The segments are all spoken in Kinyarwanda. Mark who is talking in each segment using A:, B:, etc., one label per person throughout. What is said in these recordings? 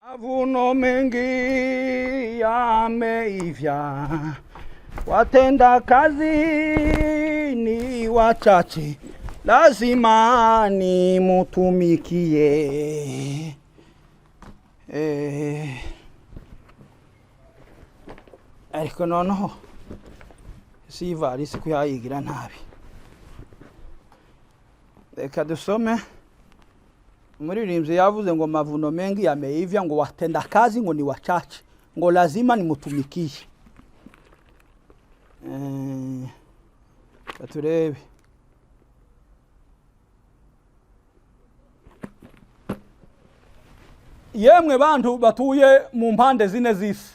A: Mavuno mengi yameivya, watenda kazi ni wachache, lazima nimutumikie. Ariko noneho sivari siku yayigira nabi. Reka dusome. Umuririmbyi yavuze ngo mavuno mengi yameivya, ngo watenda kazi ngo ni wachache, ngo lazima nimutumikie. Turebe. Yemwe bantu batuye mu mpande zine z'isi.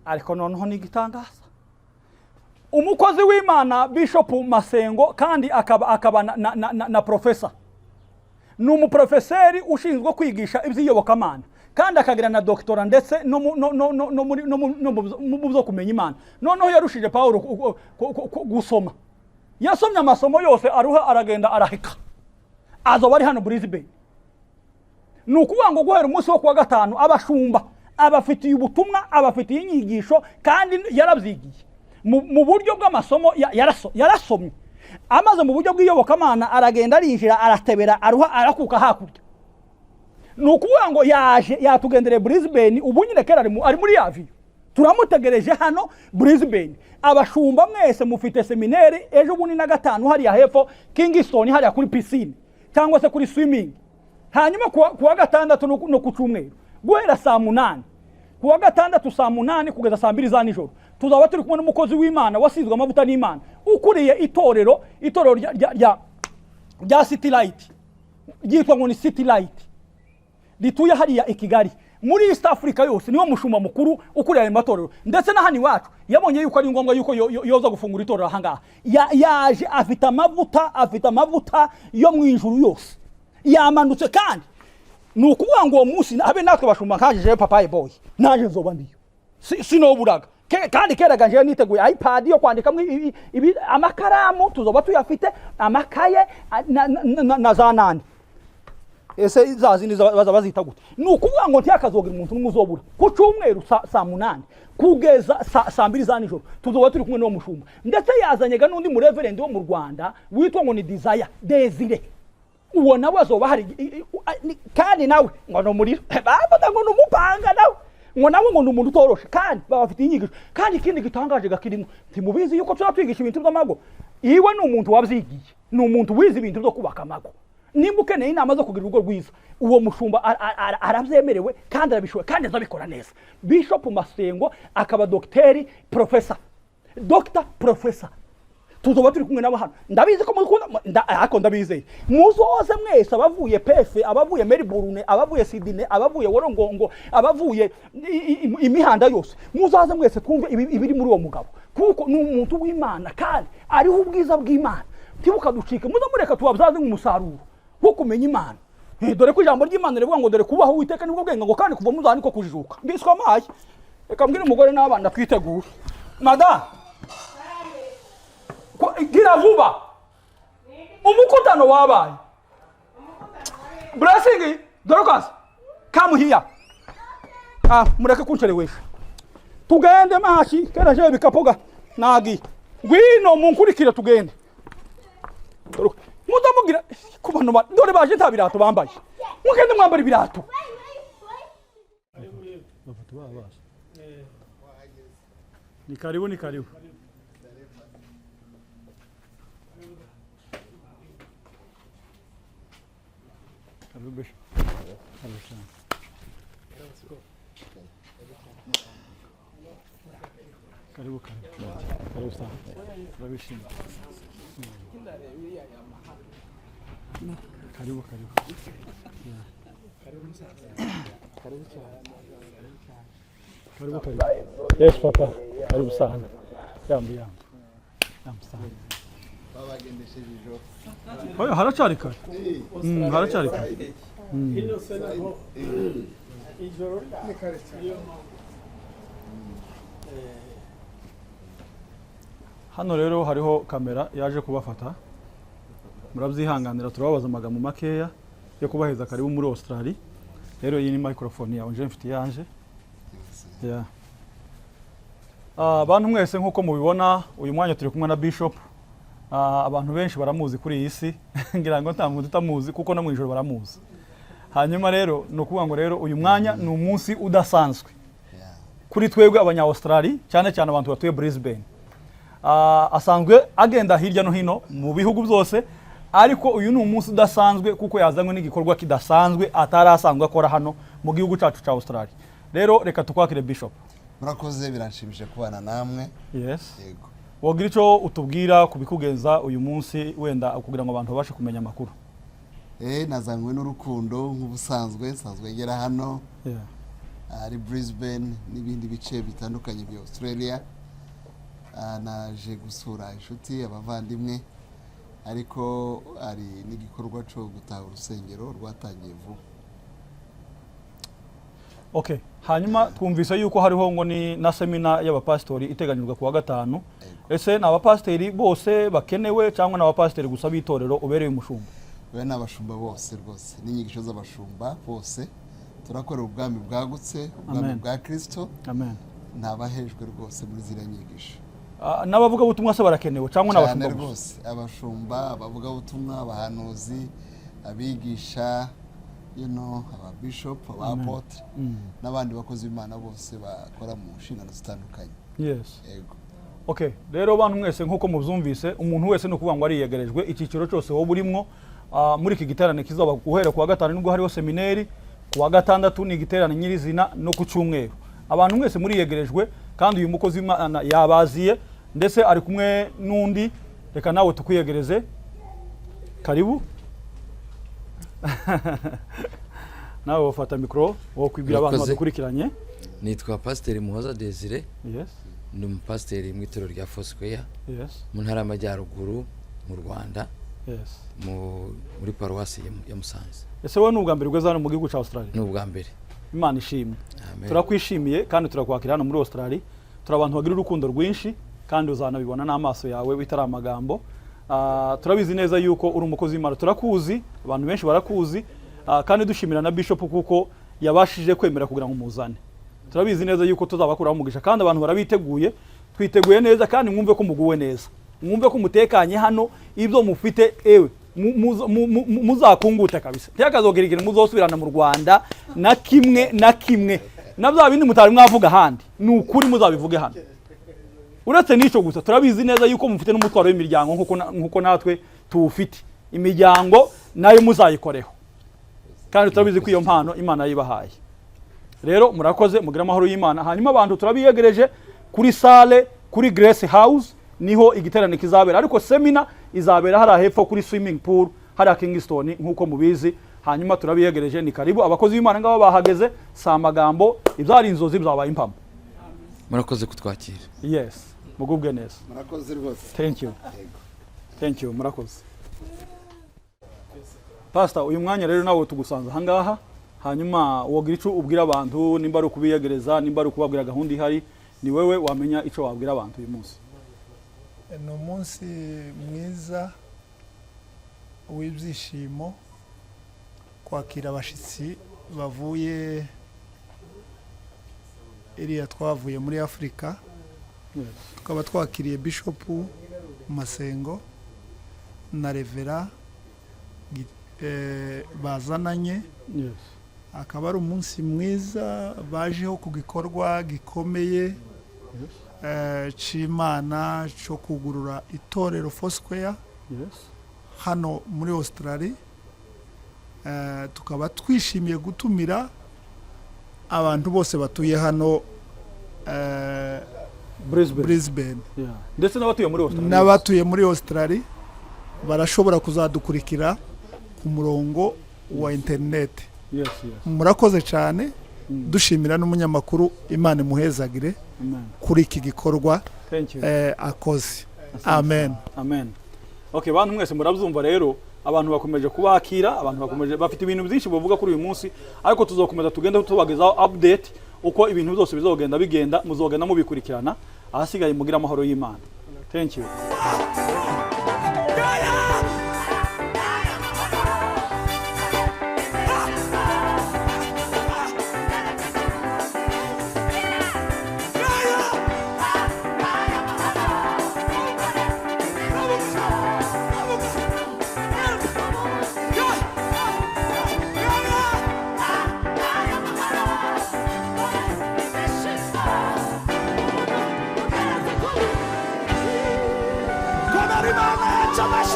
A: Ariko noneho ni gitangaza. Umukozi w'Imana Bishop Masengo kandi akaba na professor. Ni umuprofeseri ushinzwe kwigisha iby'iyobokamana kandi akagira na doctora ndetse no mu byo kumenya Imana. Noneho yarushije Paulo gusoma. Yasomye amasomo yose aruha aragenda arahika. Azo bari hano Brisbane. Nukuvuga ngo guhera umunsi wo kuwa gatanu abashumba abafitiye ubutumwa, abafitiye inyigisho kandi yarabyigiye mu buryo bw'amasomo yarasomye. Amaze mu buryo bw'iyobokamana aragenda arinjira aratebera aruha arakuka hakurya. Nukuvuga ngo yaje yatugendere Brisbane, ubu nyine kera ari muri yavi. Turamutegereje hano Brisbane. Abashumba mwese mufite seminari ejo buni na gatanu hari ya hepfo Kingston hari kuri piscine cyangwa se kuri swimming. Hanyuma kuwa gatandatu no ku cyumweru guhera saa 8, kuwa gatandatu saa 8 kugeza saa 2 za nijoro tuzaba turi kumwe n'umukozi w'Imana wasizwe amavuta n'Imana ukuriye itorero rya City Light, ryitwa ngo ni City Light, rituye hariya Kigali muri East Africa yose. Niwo mushumba mukuru ukuriye ayo matorero ndetse na hani wacu yabonye yuko ari ngombwa yuko yoza gufungura itorero ahangaha. Yaje afite amavuta yo mu ijuru yose yamanutse kandi nukuvuga ngo umunsi abe natwe bashumba kaje papaye boy naje nzoba ndiyo sinoburaga kandi keraganje niteguye iPad yo kwandikamo ibi amakaramu tuzoba tuyafite, amakaye na zanani ese zazindi bazita gute. Nukuvuga ngo ntiyakazogira umuntu n'umuzobura ku cyumweru saa 8 kugeza saa 2 za nijoro tuzoba turi kumwe no mushumba ndetse yazanyega n'undi mu reverend wo mu Rwanda witwa ngo ni Desire. Uwo nawe azoba hari kandi nawe ngo no muri baba ngo numupanga nawe ngo numuntu utoroshe kandi bafite inyigisho kandi ikindi gitangaje gakirimo ntimubizi yuko tuzatwigisha ibintu by'amago. Iwe ni umuntu wabyigiye, ni umuntu wize ibintu byo kubaka amago. Nimba ukeneye inama zo kugira urugo rwiza uwo mushumba arabyemerewe kandi arabishoboye kandi azabikora neza. Bishop Masengo akaba docteur professor tuzoba turi kumwe nabo hano. Ndabizi ko mukunda ako ndabizeye muzoze mwese abavuye PF, abavuye Melbourne, abavuye Sydney, abavuye Worongongo, abavuye imihanda yose muzaze mwese twumve ibiri muri uwo mugabo kuko ni umuntu w'Imana kandi ariho ubwiza bw'Imana. Tibuka ducike muzo mureka tubabyaze nk'umusaruro wo kumenya Imana. Dore ko ijambo ry'Imana rivuga ngo dore kubaho Uwiteka nibwo bwenga ngo kandi kuva muzani ko kujijuka. Mbiswa amaye reka mbwire umugore n'abana twitegura. Madam gira vuba umukutano wabaye blessing Dorcas come here. Mureke kuncerewesha tugende mashi kera je bikapoga nagi ngwino munkurikira tugende. Mudamugira kubano dore baje tabirato bambaye mugende mwambara ibirato. Ni karibu Karibu sana. Yes papa. Karibu sana. Yambu sana. Oya haracari kare. Haracari kare. Ijoro ni kare cyane. Hano rero hariho kamera yaje kubafata. Murabyihanganira turababaza amagambo makeya yo kubaheza karibu muri Australia. rero iyi ni microphone yawe nje mfite yanje. Yeah. Abantu mwese nkuko mubibona uyu mwanya turi kumwe na Bishop. Abantu benshi baramuzi kuri iyi si ngira ngo nta muntu utamuzi kuko no mu ijoro baramuzi. Hanyuma rero no kuvuga ngo rero uyu mwanya ni umunsi udasanzwe kuri twebwe abanya Australia cyane cyane abantu batuye Brisbane. Asanzwe agenda hirya no hino mu bihugu byose, ariko uyu ni umunsi udasanzwe kuko yazanywe n'igikorwa kidasanzwe atarasanzwe akora hano mu gihugu cyacu cya Australia. Rero reka tukwakire Bishop.
B: Murakoze, biranshimishije kubana namwe.
A: Yes. Yego. Wogira ico utubwira kubikugenza uyu munsi wenda kugira ngo abantu babashe kumenya amakuru?
B: Nazanywe n'urukundo nk'ubusanzwe, nsanzwe ngera hano.
A: Yeah.
B: Ari Brisbane n'ibindi bice bitandukanye bya Australia. Naje gusura inshuti abavandimwe, ariko ari n'igikorwa cyo gutaha urusengero rwatangiye vuba.
A: Okay, hanyuma twumvise yuko hariho ngo ni na semina y'abapastori iteganyijwe kuwa gatanu. Ese n'abapastori bose bakenewe cyangwa n'abapastori gusa bitorero ubereye umushumba?
B: We n'abashumba bose rwose, n'inyigisho z'abashumba bose. Turakorera ubwami bwagutse, ubwami bwa Kristo.
A: Amen.
B: Ntabahejwe rwose muri zira nyigisho.
A: N'abavuga butumwa se barakenewe cyangwa n'abashumba
B: bose? Abashumba, abavuga butumwa, abahanuzi, abigisha, aba bishop, aba apotre, n'abandi bakozi b'Imana bose bakora mu nshingano zitandukanye.
A: Yes.
B: Yego.
A: Okay, rero bantu mwese nkuko muvyumvise, umuntu wese no kuvuga ngo ari yegerejwe ikiciro cyose wo burimwo muri iki giterane kizaba guhera kuwa gatanu nubwo hariho seminari, kuwa gatandatu ni igiterane nyirizina no ku cyumweru. Abantu mwese muri yegerejwe kandi uyu mukozi w'Imana yabaziye ndetse ari kumwe n'undi, reka nawe tukwiyegereze. Karibu. Nawe ufata mikro wo kwibwira abantu badukurikiranye.
C: Nitwa Pasteur Muhoza Desire.
A: Yes.
C: Ni umupasiteri mu itorero rya Foursquare.
A: Yes.
C: Mu ntara y'Amajyaruguru mu Rwanda.
A: Yes.
C: Muri paruwasi ya Musanze.
A: Ese wowe n'ubwa mbere ugeze hano mu gihugu cya Australia?
C: N'ubwa mbere.
A: Imana ishimwe.
C: Amen.
A: Turakwishimiye kandi turakwakira hano muri Australia. Turabantu bagira urukundo rwinshi kandi uzanabibona n'amaso yawe bitari amagambo. Turabizi neza yuko uri umukozi w'Imana, turakuzi, abantu benshi barakuzi, kandi dushimira na Bishop kuko yabashije kwemera kugira ngo muzane. Turabizi neza yuko tuzabakuraho umugisha kandi abantu barabiteguye, twiteguye neza kandi mwumve ko muguwe neza. Mwumve ko mutekanye hano, ibyo mufite ewe muzakungute kabisa. Cyakazogirigire muzosubirana mu Rwanda na kimwe. Na bya bindi mutari mwavuga handi. Ni ukuri muzabivuge hano. Uretse nico gusa turabizi neza yuko mufite n'umutwaro w'imiryango nkuko natwe tuwufite. Imiryango nayo muzayikoreho. Kandi turabizi ko iyo mpano Imana yibahaye. Rero murakoze mugira amahoro y'Imana. Hanyuma abantu turabiyegereje kuri salle kuri Grace House niho igiterane kizabera, ariko seminar izabera hari hepfo kuri swimming pool hari Kingston nkuko mubizi. Hanyuma turabiyegereje, ni karibu abakozi b'Imana ngabo bahageze, sa magambo ibyari inzozi byabaye impamo.
C: Murakoze kutwakira.
A: Yes, mugubwe neza.
B: Murakoze rwose.
A: Thank you, murakoze. Pastor, uyu mwanya rero nawe tugusanze hangaha, hanyuma wogira ico ubwira abantu, nimba ari kubiyegereza, nimba ari kubabwira gahunda ihari, ni wewe wamenya ico wabwira abantu uyu munsi.
D: Ni umunsi mwiza w'ibyishimo, kwakira abashitsi bavuye iriya twavuye muri Afrika. Tukaba twakiriye Bishop Masengo na Revera bazananye. Akaba ari umunsi mwiza bajeho ku gikorwa gikomeye c'Imana cyo kugurura itorero Foursquare hano muri Australia. Tukaba twishimiye gutumira abantu bose batuye hano Brisbane.
A: Ndetse
D: n'abatuye muri Australia barashobora kuzadukurikira ku murongo wa internet. Murakoze cyane, dushimira n'umunyamakuru, Imana imuhezagire kuri iki gikorwa akoze. Amen.
A: Okay, bantu mwese murabyumva rero, abantu bakomeje kubakira, abantu bakomeje bafite ibintu byinshi bavuga kuri uyu munsi, ariko tuzokomeza tugenda tubagezaho update uko ibintu byose bizogenda muzogenda mubikurikirana. Ahasigaye mugira amahoro y'Imana. Thank you.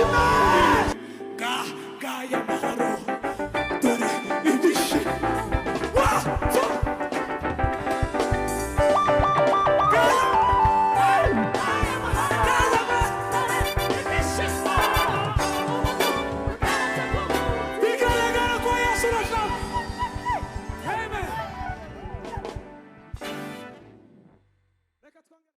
E: shime ga ga ya